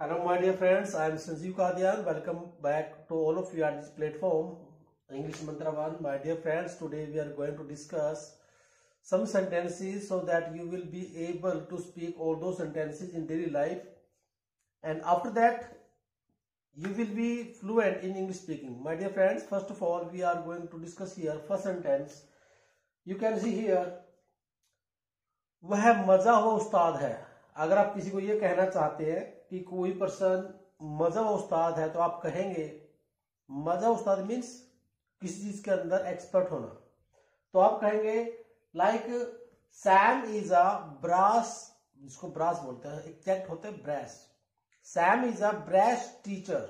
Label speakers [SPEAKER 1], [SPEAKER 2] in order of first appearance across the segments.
[SPEAKER 1] Hello, my dear friends. I am Sanjeev Kadian. Welcome back to all of you at this platform, English Mantra One. My dear friends, today we are going to discuss some sentences so that you will be able to speak all those sentences in daily life. And after that, you will be fluent in English speaking. My dear friends, first of all, we are going to discuss here first sentence. You can see here, वह मजा हुआ उस्ताद है. अगर आप किसी को ये कहना चाहते हैं कि कोई पर्सन मजा हुआ उस्ताद है तो आप कहेंगे मजा उस्ताद मीन्स किसी चीज के अंदर एक्सपर्ट होना. तो आप कहेंगे like Sam is a brass, जिसको ब्रास बोलते हैं, एग्जैक्ट होते हैं brash. Sam is a brash teacher.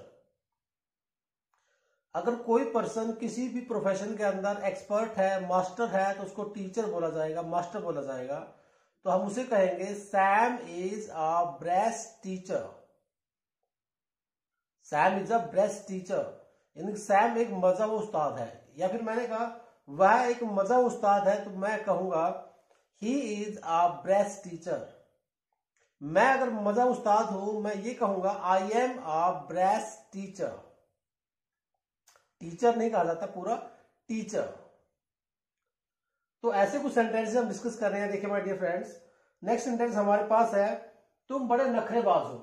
[SPEAKER 1] अगर कोई पर्सन किसी भी प्रोफेशन के अंदर एक्सपर्ट है, मास्टर है, तो उसको टीचर बोला जाएगा, मास्टर बोला जाएगा. तो हम उसे कहेंगे Sam is a brace teacher. Sam is a brace teacher, यानी सैम एक मजा उस्ताद है. या फिर मैंने कहा वह एक मजा उस्ताद है, तो मैं कहूंगा he is a brace teacher. मैं अगर मजा उस्ताद हूं, मैं ये कहूंगा आई am a brace teacher. Teacher नहीं कहा जाता, पूरा टीचर. तो ऐसे कुछ सेंटेंसेस हम डिस्कस कर रहे हैं. देखिए my dear friends, next sentence हमारे पास है तुम बड़े नखरेबाज हो.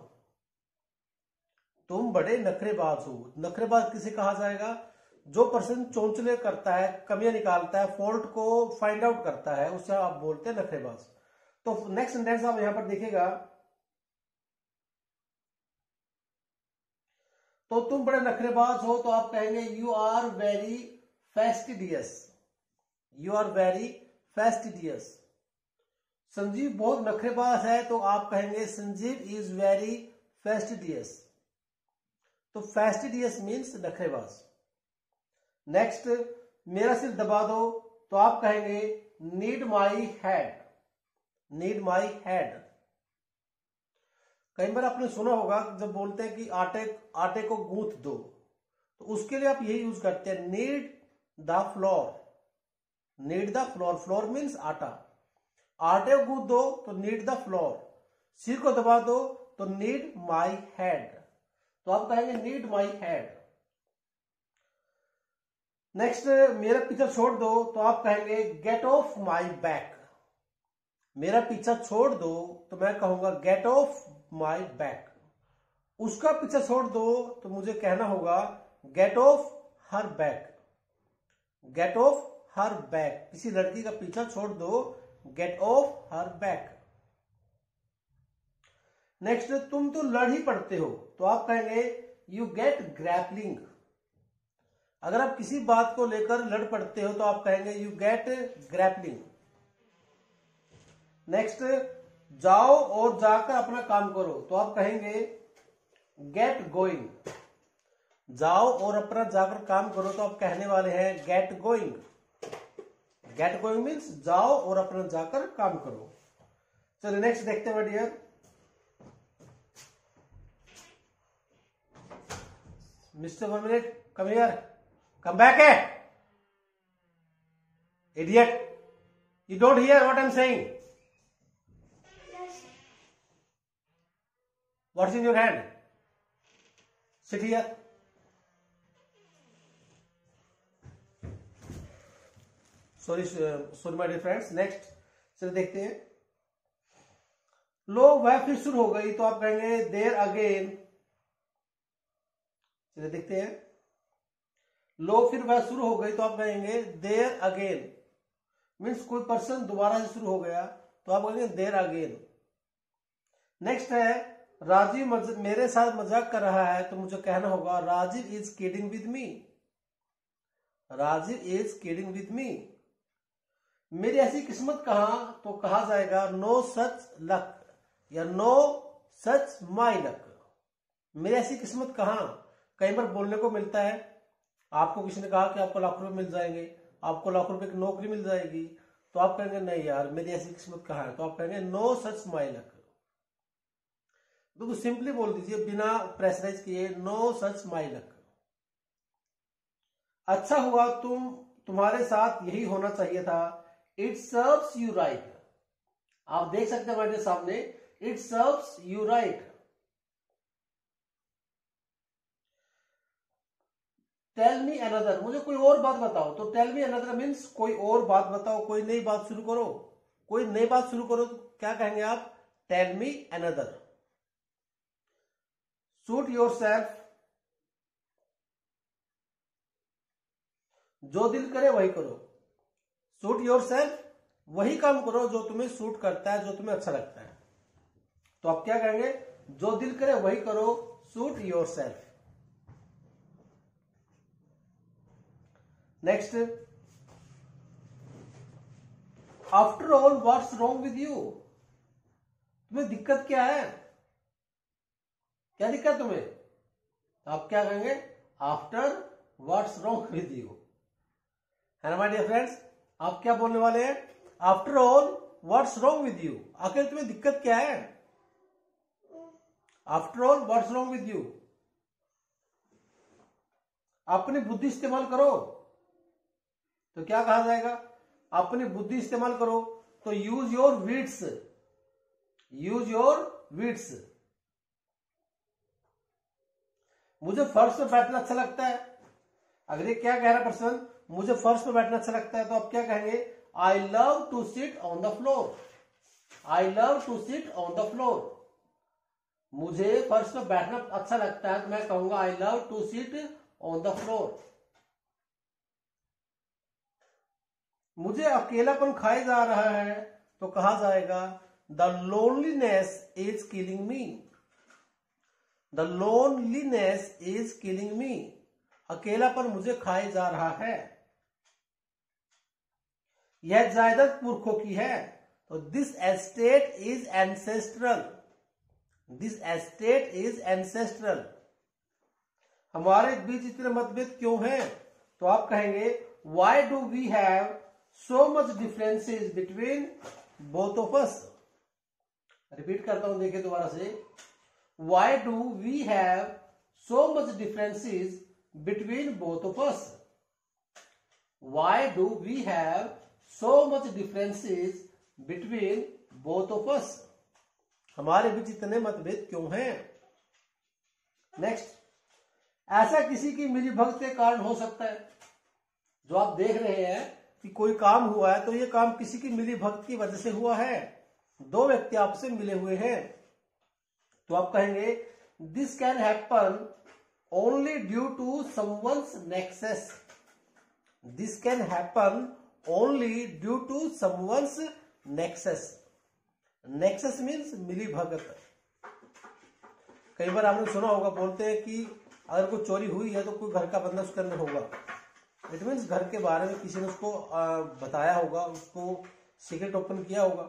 [SPEAKER 1] तुम बड़े नखरेबाज हो. नखरेबाज किसे कहा जाएगा? जो पर्सन चोंचले करता है, कमियां निकालता है, फॉल्ट को फाइंड आउट करता है, उससे आप बोलते हैं नखरेबाज. तो नेक्स्ट सेंटेंस आप यहां पर देखिएगा, तो तुम बड़े नखरेबाज हो तो आप कहेंगे you are very fastidious. You are very fastidious. Sanjeev बहुत नखरेबाज है तो आप कहेंगे संजीव इज वेरी फेस्टिडियस. तो फेस्टिडियस मीन्स नखरेबाज. नेक्स्ट, मेरा सिर दबा दो तो आप कहेंगे need my head. Need my head. कई बार आपने सुना होगा जब बोलते हैं कि आटे को गूंथ दो, तो उसके लिए आप यही यूज करते हैं need the floor. Need the floor. Floor means आटा. आटे को गूंथ दो तो नीड द फ्लोर. सिर को दबा दो तो नीड माई हेड. तो आप कहेंगे नीड माई हेड. नेक्स्ट, मेरा पीछा छोड़ दो तो आप कहेंगे गेट ऑफ माई बैक. मेरा पीछा छोड़ दो तो मैं कहूंगा गेट ऑफ माई बैक. उसका पीछा छोड़ दो तो मुझे कहना होगा get off her back. Get off her back. किसी लड़की का पीछा छोड़ दो, get off her back. Next, तुम तो लड़ ही पड़ते हो तो आप कहेंगे यू गेट ग्रैपलिंग. अगर आप किसी बात को लेकर लड़ पड़ते हो तो आप कहेंगे यू गेट ग्रैपलिंग. नेक्स्ट, जाओ और जाकर अपना काम करो तो आप कहेंगे गेट गोइंग. जाओ और अपना जाकर काम करो तो आप कहने वाले हैं get going. Get going means जाओ और अपना जाकर काम करो. चलिए नेक्स्ट देखते हैं dear. Mister 1 minute, come here, come back है. Idiot, you don't hear what I am saying. What's in your hand? Sit here. Sorry, my dear friends. Next, चलिए देखते हैं. लो वह फिर शुरू हो गई तो आप कहेंगे देयर अगेन. चलिए देखते हैं. लो फिर वह शुरू हो गई तो आप कहेंगे देयर अगेन. मीन्स कोई पर्सन दोबारा से शुरू हो गया तो आप कहेंगे देयर अगेन. नेक्स्ट है राजीव मेरे साथ मजाक कर रहा है तो मुझे कहना होगा Rajiv is kidding with me. Rajiv is kidding with me. मेरी ऐसी किस्मत कहां तो कहा जाएगा नो सच लक या नो सच माई लक. मेरी ऐसी किस्मत कहां कई बार बोलने को मिलता है. आपको किसी ने कहा कि आपको लाख रुपए मिल जाएंगे, आपको लाख रुपए की नौकरी मिल जाएगी, तो आप कहेंगे नहीं यार मेरी ऐसी किस्मत कहां है. तो आप कहेंगे नो सच माई लक. तो सिंपली बोल दीजिए बिना प्रेशराइज किए नो सच माई लक. अच्छा हुआ तुम्हारे साथ यही होना चाहिए था. It serves you right. आप देख सकते हैं हमारे सामने it serves you right. Tell me another, मुझे कोई और बात बताओ। तो टेल मी अनदर मीन्स कोई और बात बताओ, कोई नई बात शुरू करो। कोई नई बात शुरू करो तो क्या कहेंगे आप? Tell me another. Suit yourself, जो दिल करे वही करो। सूट योर सेल्फ, वही काम करो जो तुम्हें सूट करता है, जो तुम्हें अच्छा लगता है। तो आप क्या कहेंगे? जो दिल करे वही करो, suit your self. Next, after all what's wrong with you, तुम्हें दिक्कत क्या है? क्या दिक्कत तुम्हें? तो आप क्या कहेंगे? After what's wrong with you. है ना माय डियर फ्रेंड्स? आप क्या बोलने वाले हैं? After all what's wrong with you, आखिर तुम्हें दिक्कत क्या है? After all what's wrong with you. अपनी बुद्धि इस्तेमाल करो, तो क्या कहा जाएगा? अपनी बुद्धि इस्तेमाल करो, तो use your wits, use your wits. मुझे फर्श पर बैठना अच्छा लगता है। अगर ये क्या कह रहा है पर्सन? मुझे फर्श पर बैठना अच्छा लगता है, तो आप क्या कहेंगे? I love to sit on the floor, I love to sit on the floor. मुझे फर्श पर बैठना अच्छा लगता है, तो मैं कहूंगा I love to sit on the floor. मुझे अकेलापन खाए जा रहा है, तो कहा जाएगा the loneliness is killing me, the loneliness is killing me. अकेलापन मुझे खाए जा रहा है। यह जायदाद पुरखों की है, तो this estate is ancestral, this estate is ancestral. हमारे बीच इतने मतभेद क्यों हैं? तो आप कहेंगे why do we have so much differences between both of us. Repeat करता हूं, देखिए दोबारा से। Why do we have so much differences between both of us, why do we have so much differences between both of us, हमारे बीच इतने मतभेद क्यों हैं? नेक्स्ट, ऐसा किसी की मिली भगत के कारण हो सकता है। जो आप देख रहे हैं कि कोई काम हुआ है, तो ये काम किसी की मिली भगत की वजह से हुआ है। दो व्यक्ति आपस में मिले हुए हैं, तो आप कहेंगे this can happen only due to someone's nexus, this can happen only due to someone's nexus. Nexus means मिली भगत। कई बार आपने सुना होगा, बोलते हैं कि अगर कोई चोरी हुई है तो कोई घर का बंदा उसके अंदर होगा। इट मीन्स घर के बारे में किसी ने उसको बताया होगा, उसको सीक्रेट ओपन किया होगा।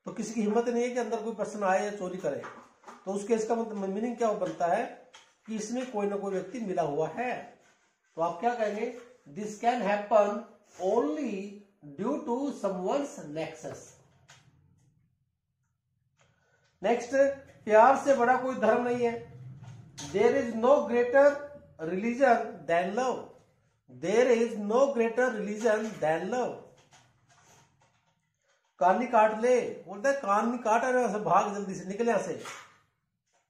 [SPEAKER 1] तो किसी की हिम्मत नहीं है कि अंदर कोई पर्सन आए या चोरी करे। तो उस केस का मीनिंग क्या बनता है कि इसमें कोई ना कोई व्यक्ति मिला हुआ है। तो आप क्या कहेंगे? This can happen only due to someone's nexus. Next, प्यार से बड़ा कोई धर्म नहीं है। There is no greater religion than love, there is no greater religion than love. कान काट ले, बोलता है कान काट रहे, भाग जल्दी से, निकले यहां से।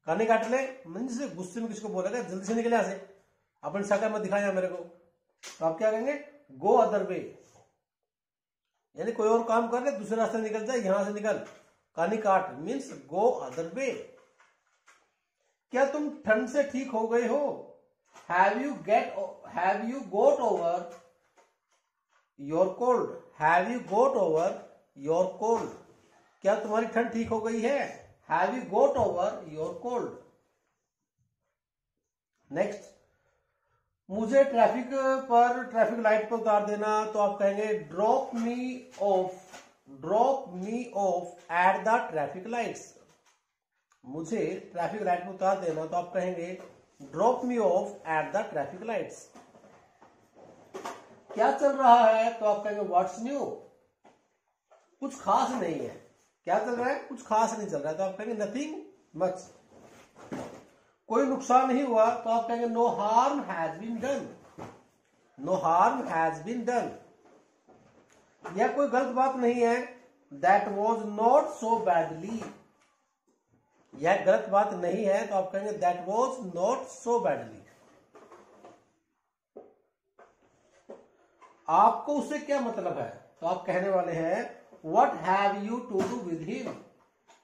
[SPEAKER 1] कान काट ले मीन्स गुस्से में किसको बोलेगा? जल्दी से निकले यहां से, अपनी शक्ल मत दिखाया मेरे को। तो आप क्या कहेंगे? गो अदर वे, यानी कोई और काम कर ले, दूसरे रास्ते निकल जाए, यहां से निकल। कानी काट मीन्स गो अदर वे। क्या तुम ठंड से ठीक हो गए हो? Have you got over your cold, have you got over your cold. क्या तुम्हारी ठंड ठीक हो गई है? Have you got over your cold. Next, मुझे ट्रैफिक लाइट पर उतार देना, तो आप कहेंगे drop me of at the traffic lights. मुझे ट्रैफिक लाइट पर उतार देना, तो आप कहेंगे drop me of at the traffic lights. क्या चल रहा है? तो आप कहेंगे व्हाट्स न्यू, कुछ खास नहीं है। क्या चल रहा है? कुछ खास नहीं चल रहा है, तो आप कहेंगे नथिंग मच। कोई नुकसान नहीं हुआ, तो आप कहेंगे no harm has been done, no harm has been done. यह कोई गलत बात नहीं है, that was not so badly, यह गलत बात नहीं है, तो आप कहेंगे that was not so badly. आपको उससे क्या मतलब है, तो आप कहने वाले हैं what have you to do with him,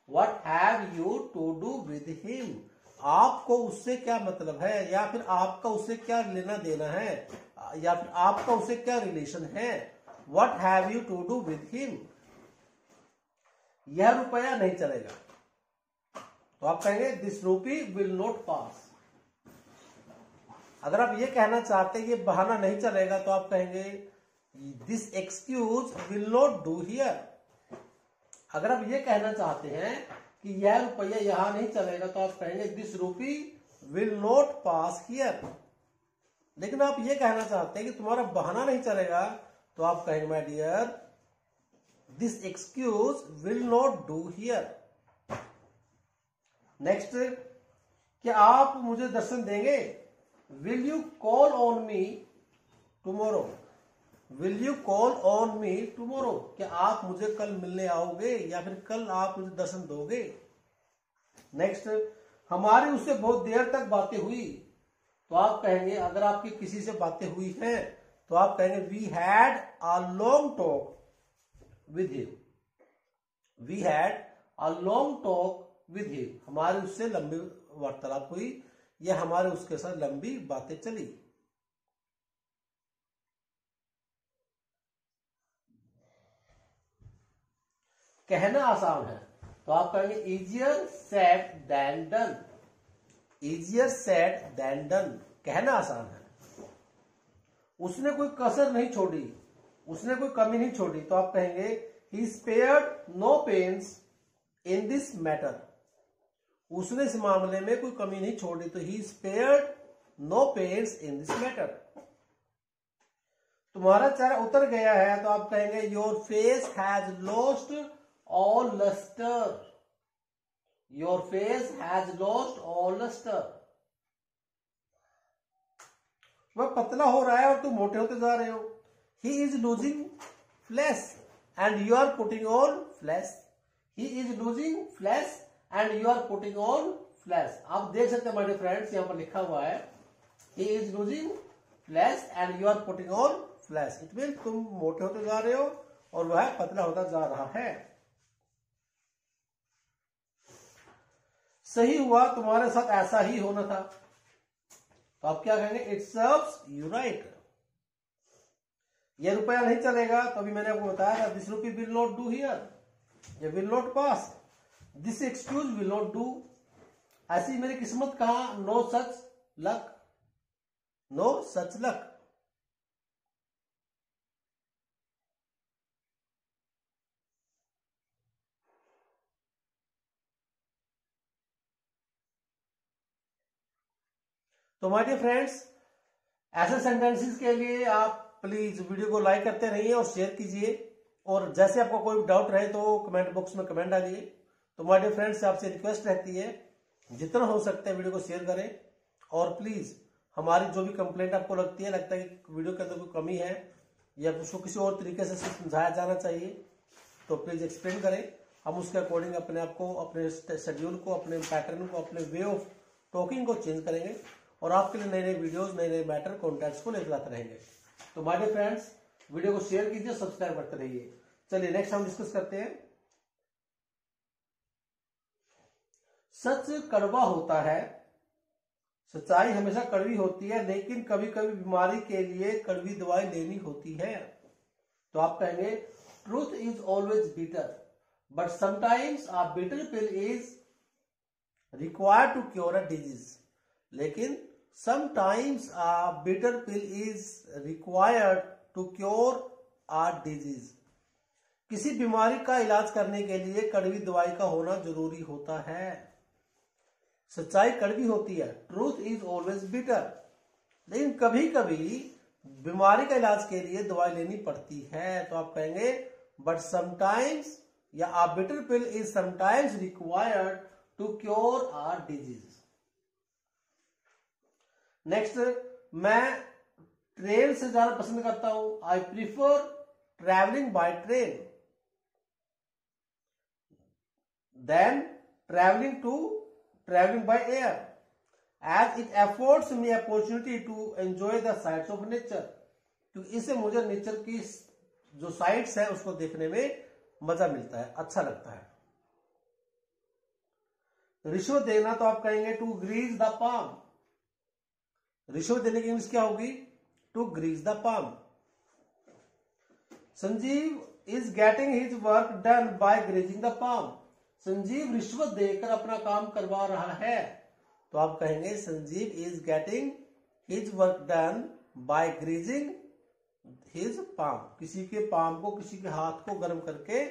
[SPEAKER 1] what have you to do with him, आपको उससे क्या मतलब है, या फिर आपका उससे क्या लेना देना है, या फिर आपका उससे क्या रिलेशन है। What have you to do with him, यह रुपया नहीं चलेगा, तो आप कहेंगे दिस रूपी विल नॉट पास। अगर आप ये कहना चाहते हैं ये बहाना नहीं चलेगा, तो आप कहेंगे this excuse will not do here. अगर आप ये कहना चाहते हैं कि यह रुपया यहां नहीं चलेगा, तो आप कहेंगे this rupee will not pass here. लेकिन आप ये कहना चाहते हैं कि तुम्हारा बहाना नहीं चलेगा, तो आप कहेंगे my dear this excuse will not do here. Next, क्या आप मुझे दर्शन देंगे, will you call on me tomorrow, will you call on me tomorrow, क्या आप मुझे कल मिलने आओगे, या फिर कल आप मुझे दर्शन दोगे। नेक्स्ट, हमारी उससे बहुत देर तक बातें हुई, तो आप कहेंगे अगर आपकी किसी से बातें हुई हैं, तो आप कहेंगे we had a long talk with him, we had a long talk with him, हमारी उससे लंबी वार्तालाप हुई, या हमारे उसके साथ लंबी बातें चली। कहना आसान है, तो आप कहेंगे easier said than done, easier said than done, कहना आसान है। उसने कोई कसर नहीं छोड़ी, उसने कोई कमी नहीं छोड़ी, तो आप कहेंगे he spared no pains in this matter, उसने इस मामले में कोई कमी नहीं छोड़ी, तो he spared no pains in this matter. तुम्हारा चेहरा उतर गया है, तो आप कहेंगे your face has lost all lustre, your face has lost all lustre. वह पतला हो रहा है और तुम मोटे होते जा रहे हो। He is losing flesh and you are putting on flesh, he is losing flesh and you are putting on flesh. आप देख सकते हैं माय डियर फ्रेंड्स, यहां पर लिखा हुआ है he is losing flesh and you are putting on flesh, it mean तुम मोटे होते जा रहे हो और वह पतला होता जा रहा है। सही हुआ, तुम्हारे साथ ऐसा ही होना था, तो आप क्या कहेंगे इट सर्व्स यू राइट। ये रुपया नहीं चलेगा, तो अभी मैंने आपको बताया था this rupee will not do here, ये will not pass, this excuse will not do, ऐसी मेरी किस्मत कहा, no such luck, no such luck. तो माय डियर फ्रेंड्स, ऐसे सेंटेंसेस के लिए आप प्लीज वीडियो को लाइक करते रहिए और शेयर कीजिए, और जैसे आपको कोई डाउट रहे तो कमेंट बॉक्स में कमेंट डालिए। तो माय डियर फ्रेंड्स, आपसे रिक्वेस्ट रहती है जितना हो सकता है वीडियो को शेयर करें, और प्लीज हमारी जो भी कंप्लेंट आपको लगता है कि वीडियो के अंदर कोई कमी है या उसको किसी और तरीके से समझाया जाना चाहिए, तो प्लीज एक्सप्लेन करें, हम उसके अकॉर्डिंग अपने आप को, अपने शेड्यूल को, अपने पैटर्न को, अपने वे ऑफ टॉकिंग को चेंज करेंगे, और आपके लिए नए नए वीडियोस, नए नए मैटर, कॉन्टेक्ट्स को लेकर आते रहेंगे। तो माय डियर फ्रेंड्स, वीडियो को शेयर कीजिए, सब्सक्राइब करते रहिए। चलिए नेक्स्ट हम डिस्कस करते हैं। सच कड़वा होता है, सच्चाई हमेशा कड़वी होती है, लेकिन कभी कभी बीमारी के लिए कड़वी दवाई लेनी होती है। तो आप कहेंगे truth is always bitter but sometimes a bitter pill is required to cure a disease, लेकिन sometimes a bitter pill is required to cure a disease. किसी बीमारी का इलाज करने के लिए कड़वी दवाई का होना जरूरी होता है। सच्चाई कड़वी होती है, ट्रूथ इज ऑलवेज बिटर, लेकिन कभी कभी बीमारी का इलाज के लिए दवाई लेनी पड़ती है। तो आप कहेंगे बट समटाइम्स, या a bitter pill is sometimes required to cure a disease. Next, मैं ट्रेन से जाना पसंद करता हूं, I prefer travelling by train than traveling by air, as it affords me opportunity to enjoy the sights of nature, क्योंकि इससे मुझे nature की जो साइट्स है उसको देखने में मजा मिलता है, अच्छा लगता है। रिश्वत देना तो आप कहेंगे टू ग्रीज द पाम। रिश्वत देने की इंग्लिश क्या होगी? To grease the palm. Sanjeev is getting his work done by greasing the palm. Sanjeev रिश्वत देकर अपना काम करवा रहा है, तो आप कहेंगे Sanjeev is getting his work done by greasing his palm. किसी के पाम को, किसी के हाथ को गर्म करके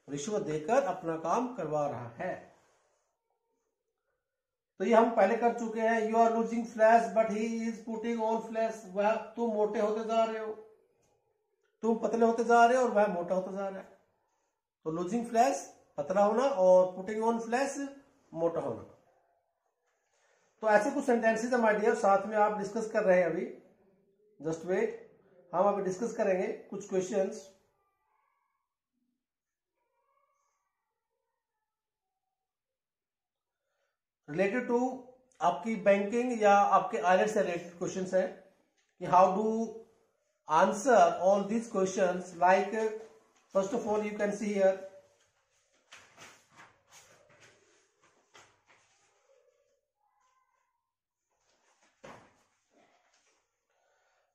[SPEAKER 1] रिश्वत देकर अपना काम करवा रहा है। तो ये हम पहले कर चुके हैं। You are losing flesh but he is putting on flesh. वह, तुम मोटे होते जा रहे हो, तुम पतले होते जा रहे हो और वह मोटा होता जा रहा है। तो लूजिंग फ्लैश पतला होना और पुटिंग ऑन फ्लैश मोटा होना। तो ऐसे कुछ सेंटेंसेस हम आइडिया साथ में आप डिस्कस कर रहे हैं अभी। जस्ट वेट, हम अभी डिस्कस करेंगे कुछ क्वेश्चंस। रिलेटेड टू आपकी बैंकिंग या आपके आईएलटीएस से रिलेटेड क्वेश्चंस है कि how do answer all these questions. Like first of all you can see here,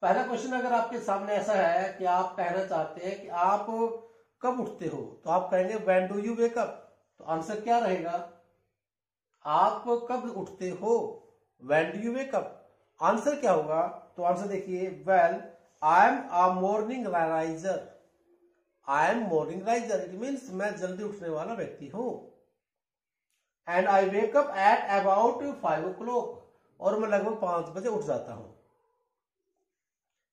[SPEAKER 1] पहला क्वेश्चन अगर आपके सामने ऐसा है कि आप कहना चाहते हैं कि आप कब उठते हो, तो आप कहेंगे when do you wake up. तो आंसर क्या रहेगा? आप कब उठते हो, when do you wake up. Answer क्या होगा? तो आंसर देखिए, well I am a morning riser. I am morning riser, it means मैं जल्दी उठने वाला व्यक्ति हूं। And I wake up at about 5 o'clock, और मैं लगभग 5 बजे उठ जाता हूं।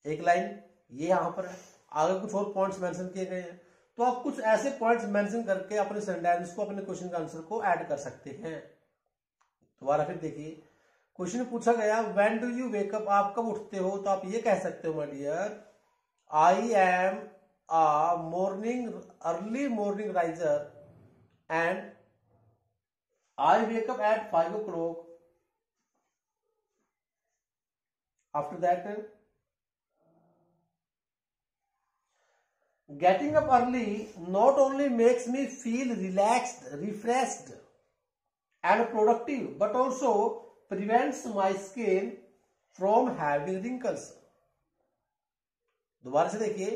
[SPEAKER 1] एक लाइन ये यहां पर है, आगे कुछ और पॉइंट्स मेंशन किए गए हैं। तो आप कुछ ऐसे पॉइंट्स मेंशन करके अपने सेंटेंस को, अपने क्वेश्चन का आंसर को ऐड कर सकते हैं। दोबारा फिर देखिए, क्वेश्चन पूछा गया when do you wake up, आप कब उठते हो। तो आप ये कह सकते हो my dear, I am a morning early morning riser and I wake up at 5 o'clock। After that, getting up early not only makes me feel relaxed, refreshed and productive, but also prevents my skin from having wrinkles। दोबारा से देखिए,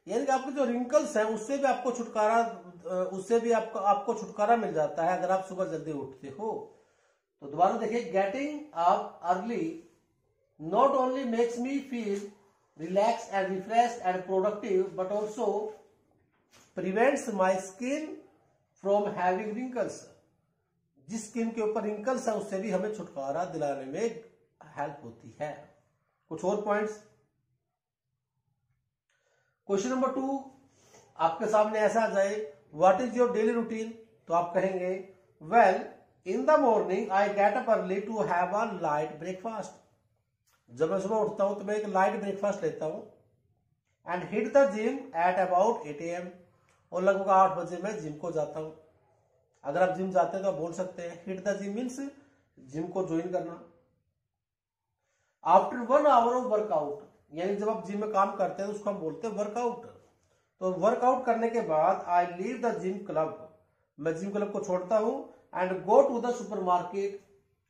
[SPEAKER 1] यानी कि आपके जो wrinkles हैं उससे भी आपको छुटकारा मिल जाता है अगर आप सुबह जल्दी उठते हो। तो दोबारा देखिए, getting up early not only makes me feel relaxed and refreshed and productive, but also prevents my skin from having wrinkles। जिस स्किन के ऊपर रिंकल्स है उससे भी हमें छुटकारा दिलाने में हेल्प होती है। कुछ और पॉइंट्स। क्वेश्चन नंबर 2 आपके सामने ऐसा आ जाए, what is your daily routine. तो आप कहेंगे, well in the morning I get up early to have a light breakfast. जब मैं सुबह उठता हूं तो मैं एक लाइट ब्रेकफास्ट लेता हूं। And hit the gym at about 8 AM, और लगभग 8 बजे मैं जिम को जाता हूं। अगर आप जिम जाते हैं तो आप बोल सकते हैं hit the gym means gym को ज्वाइन करना। आफ्टर 1 hour ऑफ वर्कआउट, यानी जब आप जिम में काम करते हैं तो उसको हम बोलते हैं वर्कआउट। तो वर्कआउट करने के बाद I leave the gym club, मैं जिम क्लब को छोड़ता हूं। And go to the supermarket,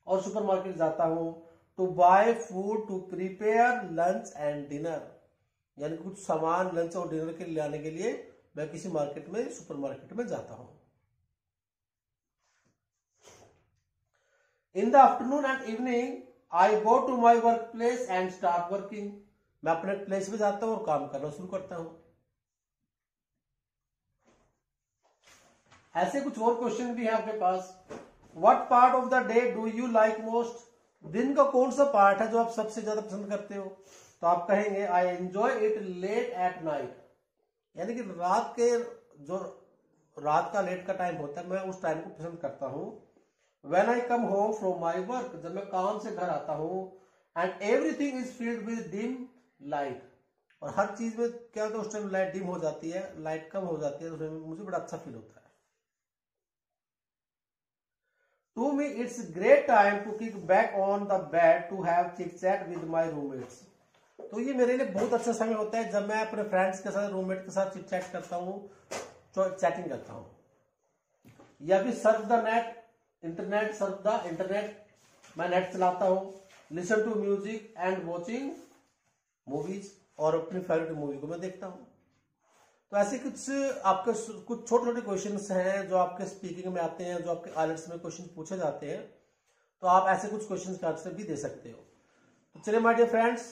[SPEAKER 1] और सुपरमार्केट जाता हूं। To buy food to prepare lunch and dinner, यानी कुछ सामान लंच और डिनर के लिए लाने के लिए मैं किसी मार्केट में, सुपरमार्केट में जाता हूं। In the afternoon and evening I go to my work place and start working, मैं अपने प्लेस में जाता हूं और काम करना शुरू करता हूं। ऐसे कुछ और क्वेश्चन भी है आपके पास। What part of the day do you like most, दिन का कौन सा पार्ट है जो आप सबसे ज्यादा पसंद करते हो। तो आप कहेंगे I enjoy it late at night, यानी कि रात का लेट का टाइम होता है, मैं उस टाइम को पसंद करता हूं। When I come home from my work, जब मैं काम से घर आता हूं। And everything is filled with dim light, और हर चीज में क्या होता है उस टाइम लाइट डिम हो जाती है, लाइट कम हो जाती है, तो मुझे बड़ा अच्छा फील होता है। To me, it's great time to kick back on the bed to have chit chat with my roommates। तो ये मेरे लिए बहुत अच्छा समय होता है जब मैं अपने फ्रेंड्स के साथ, रूममेट के साथ चिट चैट करता हूँ, चैटिंग करता हूँ, या फिर surf the net, internet, surf the internet, मैं नेट चलाता हूँ, listen to music and watching movies, और अपनी फेवरेट मूवी को मैं देखता हूँ। तो ऐसे कुछ आपके कुछ छोटे छोटे क्वेश्चंस हैं जो आपके स्पीकिंग में आते हैं, जो आपके आइलेट्स में क्वेश्चन पूछे जाते हैं, तो आप ऐसे कुछ क्वेश्चंस का आंसर भी दे सकते हो। तो चलिए माय डियर फ्रेंड्स,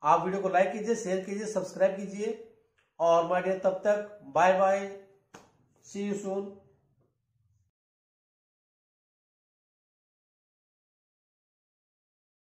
[SPEAKER 1] आप वीडियो को लाइक कीजिए, शेयर कीजिए, सब्सक्राइब कीजिए, और माय डियर तब तक bye bye, see you soon.